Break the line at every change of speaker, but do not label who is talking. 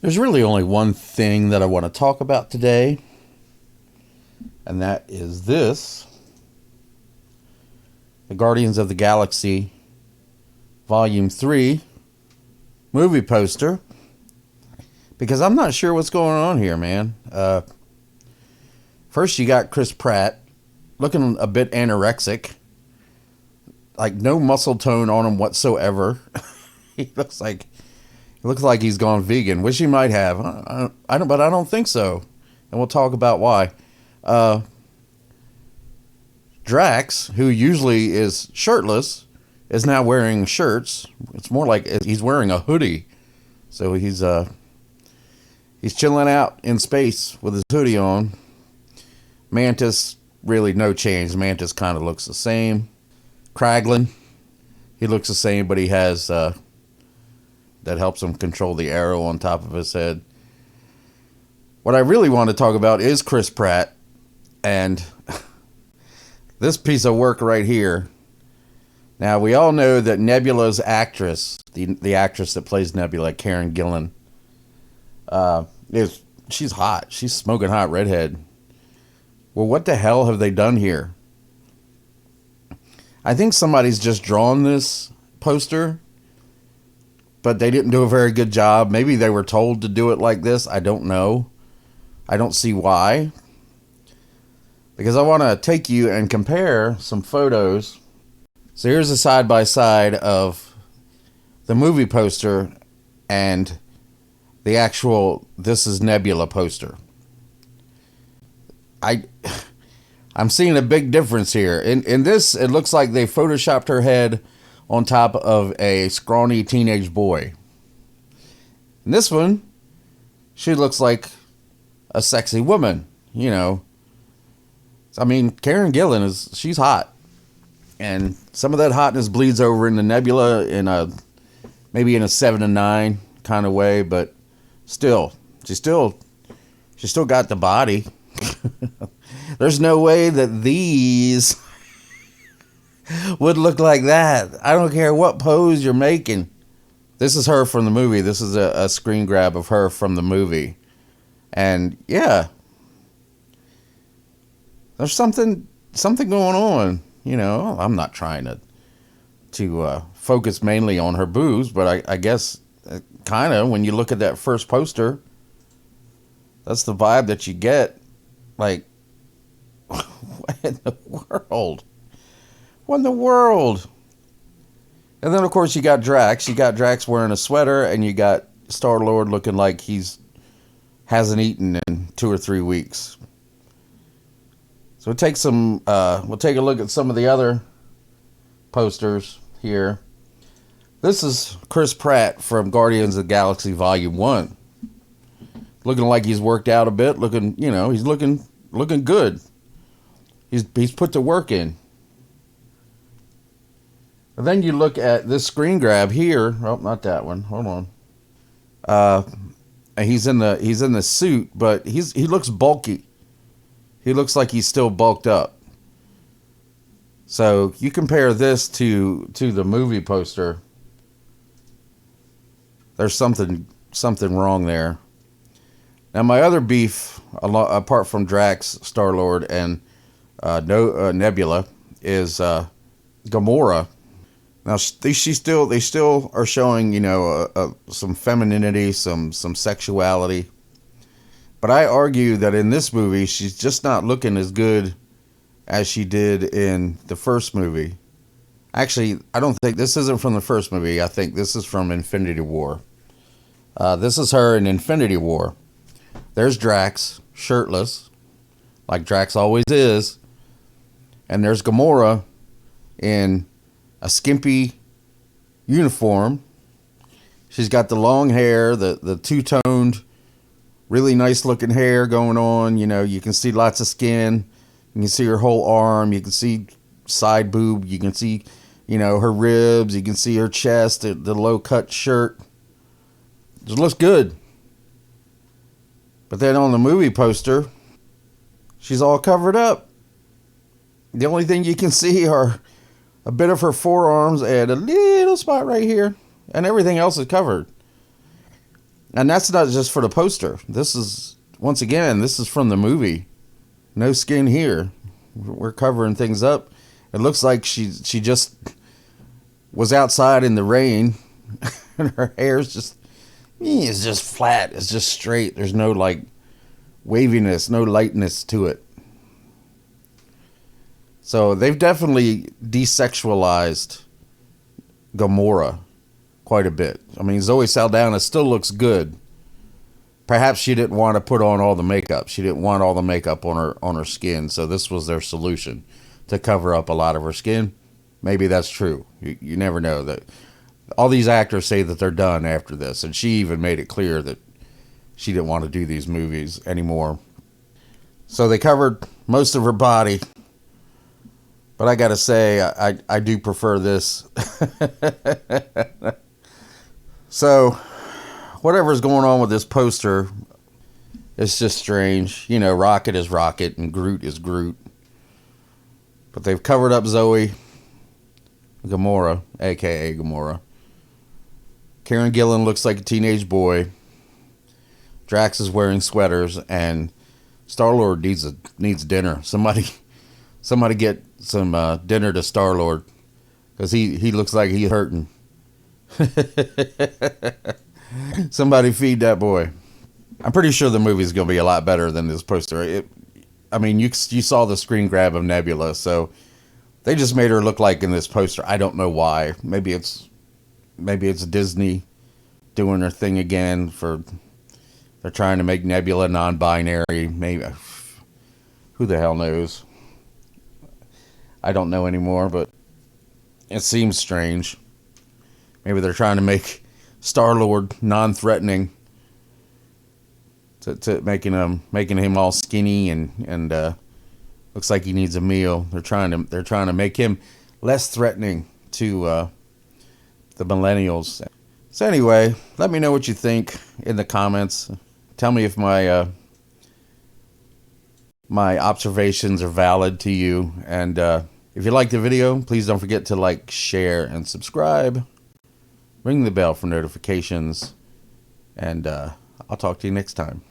There's really only one thing that I want to talk about today, and that is this. The Guardians of the Galaxy Volume 3 movie poster. Because I'm not sure what's going on here, man. First you got Chris Pratt looking a bit anorexic. Like no muscle tone on him whatsoever. He looks like he's gone vegan. Wish he might have. But I don't think so. And we'll talk about why. Drax, who usually is shirtless, is now wearing shirts. It's more like he's wearing a hoodie. So he's chilling out in space with his hoodie on. Mantis, really no change. Mantis kind of looks the same. Kraglin, he looks the same, but he has that helps him control the arrow on top of his head. What I really want to talk about is Chris Pratt and this piece of work right here. Now, we all know that Nebula's actress, the actress that plays Nebula, Karen Gillan, she's hot. She's smoking hot redhead. Well, what the hell have they done here? I think somebody's just drawn this poster, but they didn't do a very good job. Maybe they were told to do it like this. I don't know. I don't see why. Because I want to take you and compare some photos. So here's a side-by-side of the movie poster and the actual This Is Nebula poster. I'm seeing a big difference here. In this, it looks like they photoshopped her head on top of a scrawny teenage boy. In this one, she looks like a sexy woman, you know. I mean, Karen Gillan she's hot. And some of that hotness bleeds over into Nebula maybe in a 7 to 9 kind of way, but still, she still got the body. There's no way that these would look like that. I don't care what pose you're making. This is her from the movie. This is a screen grab of her from the movie. And yeah, there's something going on. You know, I'm not trying to focus mainly on her boobs, but I guess kind of when you look at that first poster, that's the vibe that you get. Like, what in the world? What in the world? And then, of course, you got Drax. You got Drax wearing a sweater, and you got Star-Lord looking like hasn't eaten in 2 or 3 weeks. So we'll take a look at some of the other posters here. This is Chris Pratt from Guardians of the Galaxy Volume 1. Looking like he's worked out a bit, he's looking good. He's put the work in. And then you look at this screen grab here. Oh, not that one. Hold on. He's in the suit, but he looks bulky. He looks like he's still bulked up. So you compare this to the movie poster. There's something wrong there. Now my other beef, apart from Drax, Star-Lord, and Nebula, is Gamora. Now they still are showing some femininity, some sexuality. But I argue that in this movie, she's just not looking as good as she did in the first movie. Actually, I don't think this isn't from the first movie. I think this is from Infinity War. This is her in Infinity War. There's Drax, shirtless, like Drax always is. And there's Gamora in a skimpy uniform. She's got the long hair, the two-toned, really nice looking hair going on. You can see lots of skin. You can see her whole arm. You can see side boob. You can see, her ribs. You can see her chest, the low cut shirt. It looks good. But then on the movie poster, she's all covered up. The only thing you can see are a bit of her forearms and a little spot right here. And everything else is covered. And that's not just for the poster. This is, once again, this is from the movie. No skin here. We're covering things up. It looks like she just was outside in the rain, and her hair's it's just flat. It's just straight. There's no like waviness, no lightness to it. So they've definitely desexualized Gamora quite a bit. I mean, Zoe Saldana still looks good. Perhaps she didn't want to put on all the makeup. She didn't want all the makeup on her skin, so this was their solution to cover up a lot of her skin. Maybe that's true. You never know. That all these actors say that they're done after this, and she even made it clear that she didn't want to do these movies anymore. So they covered most of her body, but I gotta say, I do prefer this. So, whatever's going on with this poster, it's just strange. You know, Rocket is Rocket and Groot is Groot. But they've covered up Zoe, Gamora, aka Gamora. Karen Gillan looks like a teenage boy. Drax is wearing sweaters, and Star-Lord needs dinner. Somebody get some dinner to Star-Lord, because he looks like he's hurting. Somebody feed that boy. I'm pretty sure the movie's going to be a lot better than this poster. I mean, you saw the screen grab of Nebula, so they just made her look like in this poster. I don't know why. Maybe it's Disney doing their thing again. They're trying to make Nebula non-binary. Maybe, who the hell knows? I don't know anymore, but it seems strange. Maybe they're trying to make Star-Lord non-threatening, to making him all skinny and looks like he needs a meal. They're trying to make him less threatening to the millennials. So anyway, let me know what you think in the comments. Tell me if my observations are valid to you, and if you like the video, please don't forget to like, share, and subscribe. Ring the bell for notifications, and I'll talk to you next time.